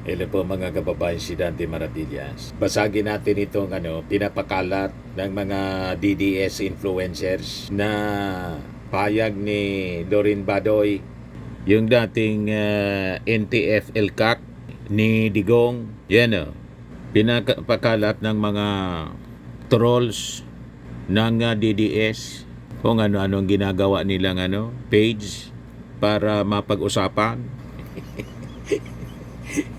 Hello po mga kababayan, si Dante Maravillas. Basagin natin itong pinapakalat ng mga DDS influencers na payag ni Lorin Badoy, yung dating NTF LCAC ni Digong. Yan pinapakalat ng mga trolls ng DDS kung ano-anong ginagawa nilang page para mapag-usapan.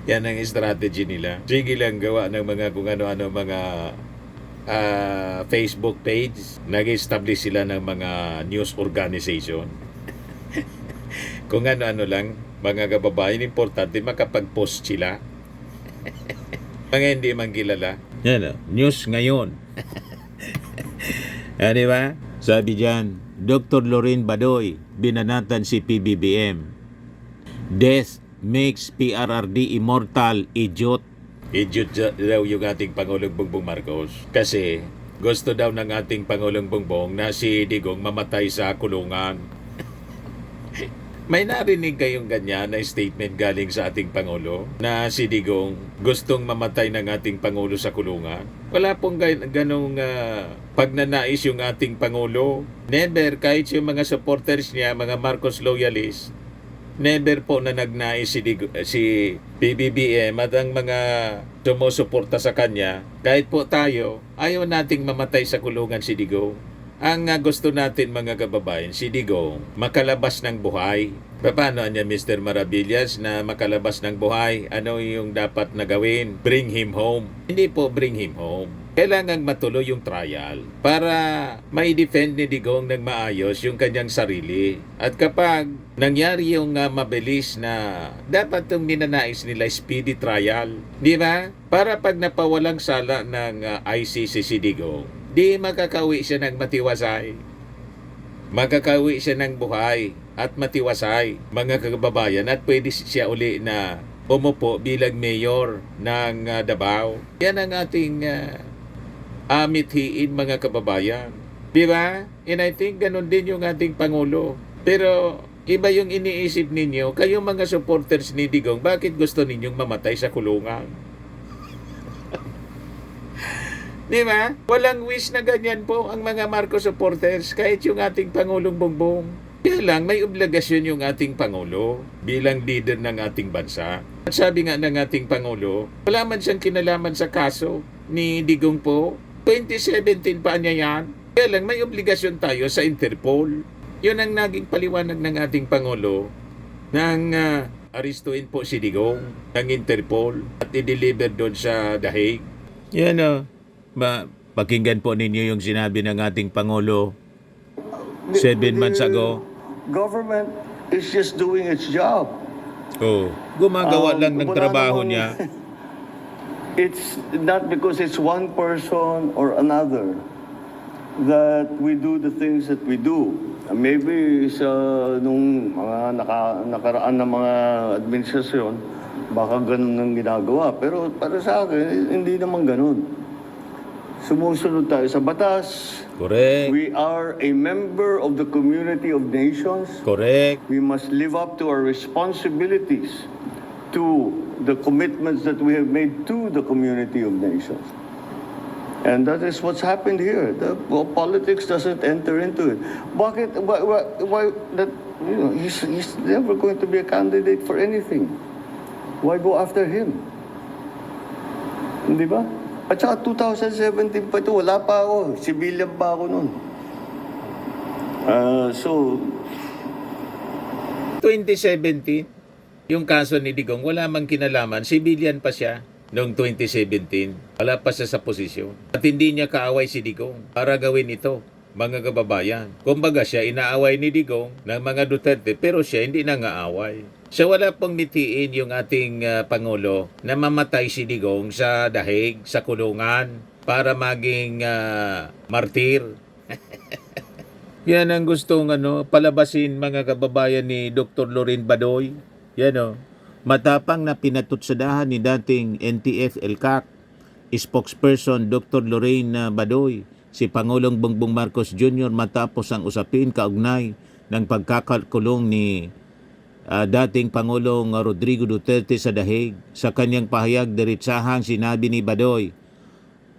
Yan ang strategy nila. Sige lang gawa ng mga kung ano-ano mga Facebook page. Nag-establish sila ng mga news organization. Kung ano-ano lang, mga kababayan, importante makapag-post sila. Mga hindi man kilala. Yan news ngayon. Di ba? Sabi dyan, Dr. Lorin Badoy, binanatan si PBBM. Death makes PRRD immortal, idiot. Idiot daw yung ating Pangulong Bongbong Marcos. Kasi gusto daw ng ating Pangulong Bongbong na si Digong mamatay sa kulungan. May narinig kayong ganyan na statement galing sa ating Pangulo na si Digong gustong mamatay ng ating Pangulo sa kulungan? Wala pong ganong pagnanais yung ating Pangulo. Never, kahit yung mga supporters niya, mga Marcos loyalists, never po na nagnais si PBBM at ang mga sumusuporta sa kanya. Kahit po tayo, ayaw nating mamatay sa kulungan si Digong. Ang gusto natin mga kababayan, si Digong makalabas ng buhay. Paano niya Mr. Maravillas na makalabas ng buhay? Ano yung dapat na gawin? Bring him home. Hindi po bring him home. Kailangan matuloy yung trial para mai-defend ni Digong ng maayos yung kanyang sarili. At kapag nangyari yung mabilis na dapat itong ninanais nila speedy trial, di ba? Para pag napawalang sala ng ICC si Digong, di makakauwi siya ng matiwasay. Makakauwi siya ng buhay at matiwasay, mga kababayan, at pwede siya uli na umupo bilang mayor ng Davao. Yan ang ating amithiin mga kababayan. Di ba? And I think ganun din yung ating Pangulo. Pero iba yung iniisip ninyo, kayong mga supporters ni Digong, bakit gusto ninyong mamatay sa kulungan? Di ba? Walang wish na ganyan po ang mga Marcos supporters, kahit yung ating Pangulong Bongbong. Kaya lang, may obligasyon yung ating Pangulo bilang leader ng ating bansa. At sabi nga ng ating Pangulo, wala man siyang kinalaman sa kaso ni Digong po. 2017 pa niya yan. Kaya lang, may obligasyon tayo sa Interpol. Yun ang naging paliwanag ng ating Pangulo nang aristuin po si Digong ng Interpol at i-deliver doon sa The Hague. Yan pakinggan po ninyo yung sinabi ng ating Pangulo 7 months ago. Government is just doing its job. Gumagawa lang ng trabaho niya. It's not because it's one person or another that we do the things that we do. Maybe sa nung mga nakaraan na mga administrasyon, baka ganun ang ginagawa. Pero para sa akin, hindi naman ganun. Sumusunod tayo sa batas. Correct. We are a member of the community of nations. Correct. We must live up to our responsibilities, to the commitments that we have made to the community of nations. And that is what's happened here. Politics doesn't enter into it. Bakit? Why that? You know, he's never going to be a candidate for anything. Why go after him? Di ba? At saka 2017 pa ito, wala pa ako. Civilian pa ako noon. 2017, yung kaso ni Digong, wala mang kinalaman. Civilian pa siya noong 2017. Wala pa siya sa posisyon. At hindi niya kaaway si Digong para gawin ito, mga kababayan. Kumbaga siya inaaway ni Digong ng mga Duterte, pero siya hindi nangaaway. So wala pong mitiin yung ating Pangulo na mamatay si Digong sa dahig, sa kulungan, para maging martir. Yan ang gustong palabasin mga kababayan ni Dr. Lorin Badoy. Yan matapang na pinatutsadahan ni dating NTF LCAC spokesperson Dr. Lorin Badoy si Pangulong Bongbong Marcos Jr. matapos ang usapin kaugnay ng pagkakakulong ni dating Pangulong Rodrigo Duterte sa Dahig. Sa kanyang pahayag, diretsahang sinabi ni Badoy,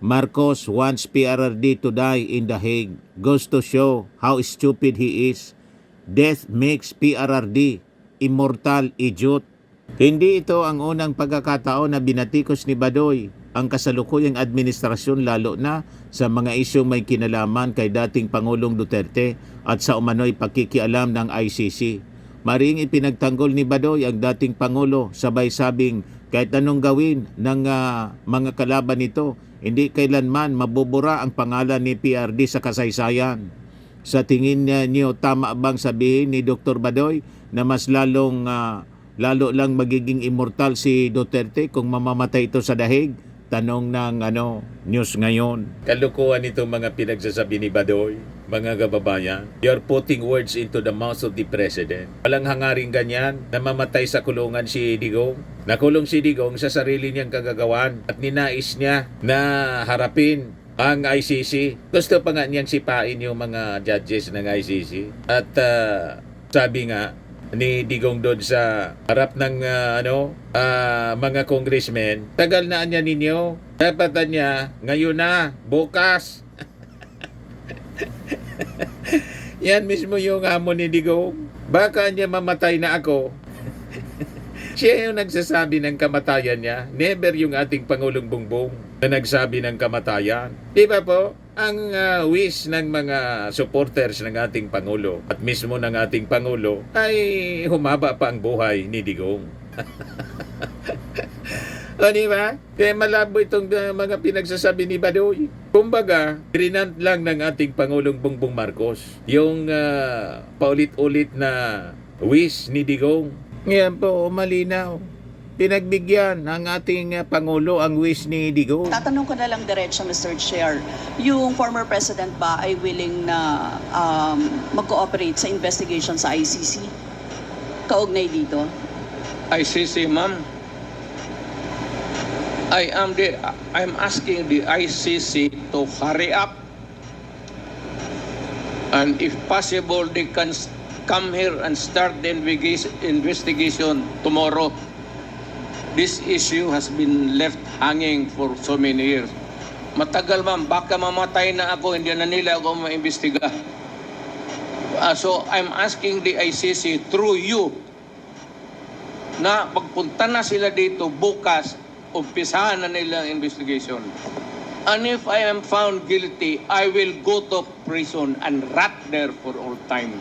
Marcos wants PRRD to die in The Hague. Goes to show how stupid he is. Death makes PRRD immortal idiot. Hindi ito ang unang pagkakataon na binatikos ni Badoy ang kasalukuyang administrasyon, lalo na sa mga isyong may kinalaman kay dating Pangulong Duterte at sa umano'y pakikialam ng ICC. Maring ipinagtanggol ni Badoy ang dating Pangulo, sabay sabing kahit anong gawin ng mga kalaban nito, hindi kailanman mabubura ang pangalan ni PRD sa kasaysayan. Sa tingin niyo, tama bang sabihin ni Dr. Badoy na mas lalo lang magiging immortal si Duterte kung mamamatay ito sa Dahig? Tanong ng news ngayon. Kalukuhan itong mga pinagsasabi ni Badoy, mga kababayan. You're putting words into the mouth of the President. Walang hangaring ganyan na mamatay sa kulungan si Digong. Nakulong si Digong sa sarili niyang kagagawan at ninais niya na harapin ang ICC. Gusto pa nga niyang sipain yung mga judges ng ICC. At sabi nga ni Digong doon sa harap ng mga congressmen, tagal na niya ninyo. Dapat niya ngayon na, bukas. Yan mismo yung hamon ni Digong. Baka niya mamatay na ako. Siya yung nagsasabi ng kamatayan niya. Never yung ating Pangulong Bongbong na nagsabi ng kamatayan. Di ba po? Ang wish ng mga supporters ng ating Pangulo at mismo ng ating Pangulo ay humaba pa ang buhay ni Digong. O di ba? Kaya malabo itong mga pinagsasabi ni Badoy. Kumbaga, trinant lang ng ating Pangulong Bongbong Marcos yung paulit-ulit na wish ni Digong. Ngayon po, malinaw. Pinagbigyan ng ating Pangulo ang wish ni Digong. Tatanong ko na lang diretso, Mr. Chair. Yung former president ba ay willing na mag-cooperate sa investigation sa ICC? Kaugnay dito? ICC, ma'am. I'm asking the ICC to hurry up, and if possible, they can come here and start the investigation tomorrow. This issue has been left hanging for so many years. Matagal, ma'am, baka mamatay na ako, hindi na nila ako maimbestiga. So I'm asking the ICC through you na pagpunta na sila dito bukas, umpisahan na nila ang investigation. And if I am found guilty, I will go to prison and rot there for all time.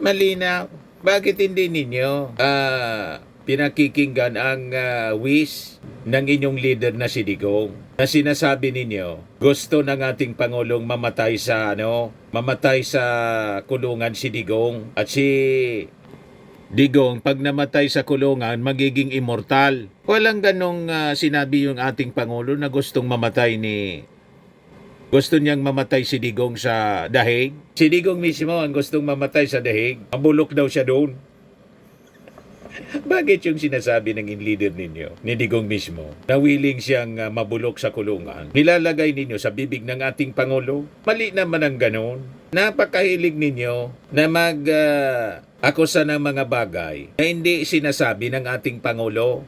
Malinaw. Bakit hindi ninyo pinakikinggan ang wish ng inyong leader na si Digong? Na sinasabi ninyo, gusto ng ating Pangulong mamatay sa kulungan si Digong. At si Digong, pag namatay sa kulungan, magiging immortal. Walang ganong sinabi yung ating Pangulo na gustong mamatay Gusto niyang mamatay si Digong sa Dahig. Si Digong mismo ang gustong mamatay sa Dahig. Mabulok daw siya doon. Bakit yung sinasabi ng leader ninyo, ni Digong mismo, na willing siyang mabulok sa kulungan, nilalagay ninyo sa bibig ng ating Pangulo? Mali naman ang ganon. Napakahilig ninyo na akusa ng mga bagay na hindi sinasabi ng ating Pangulo.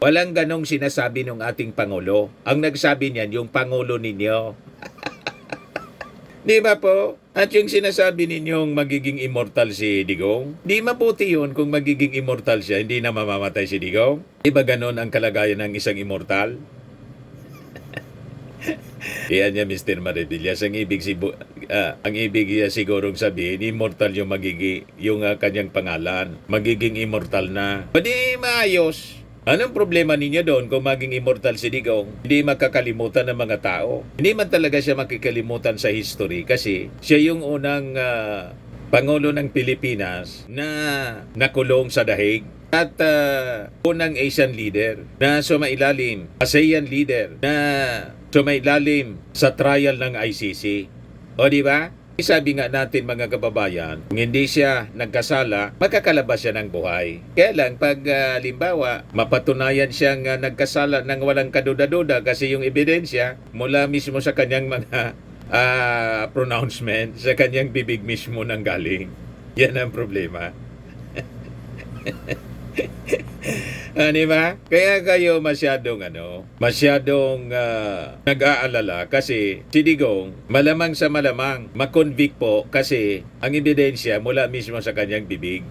Walang ganong sinasabi ng ating Pangulo. Ang nagsabi niyan, yung Pangulo ninyo. Di ba po? At yung sinasabi ninyong magiging immortal si Digong, di mabuti yun kung magiging immortal siya, hindi na mamamatay si Digong. Di ba ganon ang kalagayan ng isang immortal? Kaya niya, Mr. Maribillas, ang ibig niya sigurong sabihin, immortal yung kanyang pangalan. Magiging immortal na. Pwede maayos. Anong problema ninyo doon kung maging immortal si Digong? Hindi makakalimutan ng mga tao. Hindi man talaga siya makikalimutan sa history kasi siya yung unang Pangulo ng Pilipinas na nakulong sa Dahig. At unang Asian leader na sumailalim, ASEAN leader na sumailalim sa trial ng ICC. O di ba? Sabi nga natin mga kababayan, kung hindi siya nagkasala, magkakalabas siya ng buhay. Kaya lang pag limbawa, mapatunayan siyang nagkasala ng walang kaduda-duda kasi yung ebidensya mula mismo sa kanyang mga pronouncement, sa kanyang bibig mismo nang galing. Yan ang problema. Di ba? Kaya kayo masyadong nag-aalala kasi si Digong malamang sa malamang makonvict po kasi ang ebidensya mula mismo sa kanyang bibig.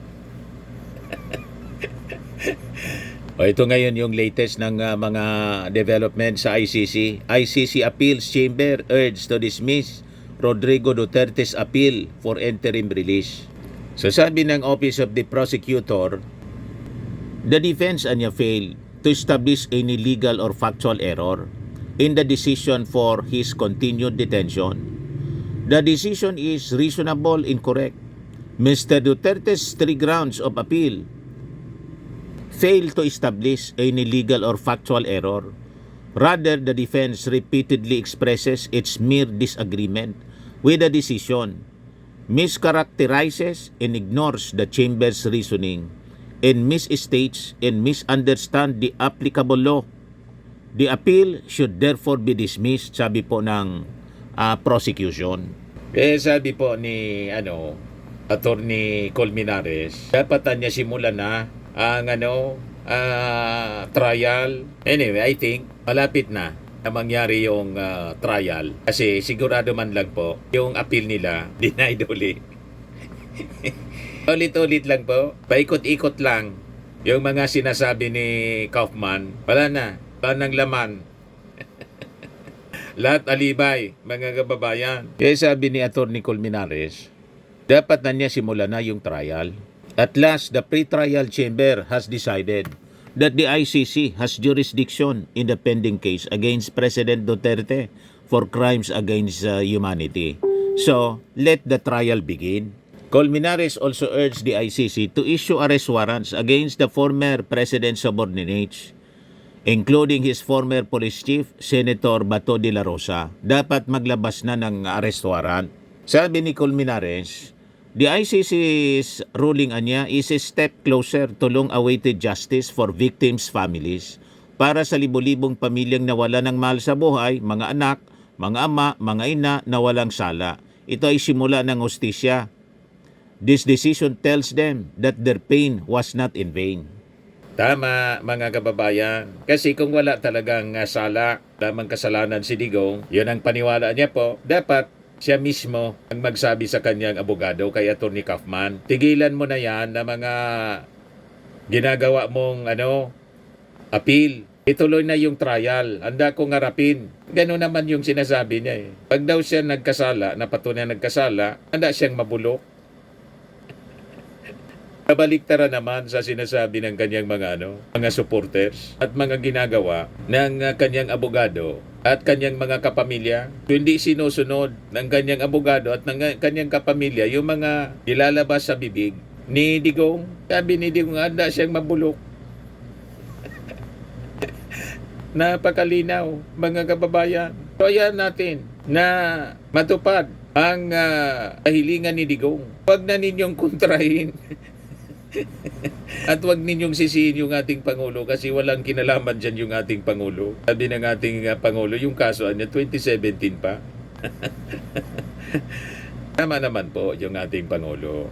O ito ngayon yung latest ng mga development sa ICC. ICC Appeals Chamber urged to dismiss Rodrigo Duterte's appeal for interim release. So sabi ng Office of the Prosecutor, the defense anya failed to establish any legal or factual error in the decision for his continued detention. The decision is reasonable and correct. Mr. Duterte's three grounds of appeal failed to establish any legal or factual error. Rather, the defense repeatedly expresses its mere disagreement with the decision, mischaracterizes and ignores the chamber's reasoning, and misstates and misunderstand the applicable law. The appeal should therefore be dismissed, sabi po ng prosecution. Sabi po ni Attorney Colmenares, dapat niya simulan na ang trial. Anyway, I think malapit na mangyari yung trial kasi sigurado man lang po yung appeal nila denied ulit. Ulit-ulit lang po, paikot-ikot lang yung mga sinasabi ni Kaufman. Wala nang laman. Lahat alibay, mga kababayan. Kaya sabi ni Atty. Colmenares, dapat na niya simula na yung trial. At last, the pre-trial chamber has decided that the ICC has jurisdiction in the pending case against President Duterte for crimes against humanity. So, let the trial begin. Colmenares also urged the ICC to issue arrest warrants against the former president's subordinates, including his former police chief, Senator Bato de la Rosa. Dapat maglabas na ng arrest warrant. Sabi ni Colmenares, the ICC's ruling anya is a step closer to long-awaited justice for victims' families para sa libo-libong pamilyang nawala ng mahal sa buhay, mga anak, mga ama, mga ina na walang sala. Ito ay simula ng hustisya. This decision tells them that their pain was not in vain. Tama, mga kababayan. Kasi kung wala talagang sala, lamang kasalanan si Digong, yun ang paniwala niya po, dapat siya mismo ang magsabi sa kanyang abogado kay Atty. Kaufman, tigilan mo na yan na mga ginagawa mong appeal. Ituloy na yung trial. Handa kong harapin. Gano'n naman yung sinasabi niya eh. Pag daw siya nagkasala, napatunay nagkasala, handa siyang mabulok. Kabaliktara naman sa sinasabi ng kanyang mga supporters at mga ginagawa ng kanyang abogado at kanyang mga kapamilya. Kung hindi sinusunod ng kanyang abogado at ng kanyang kapamilya yung mga ilalabas sa bibig ni Digong, sabi ni Digong, handa siyang mabulok. Napakalinaw, mga kababayan. So ayan natin na matupad ang kahilingan ni Digong. Huwag na ninyong kontrahin. At huwag ninyong sisihin yung ating Pangulo kasi walang kinalaman dyan yung ating Pangulo. Sabi ng ating Pangulo, yung kaso niya 2017 pa. Tama naman po yung ating Pangulo.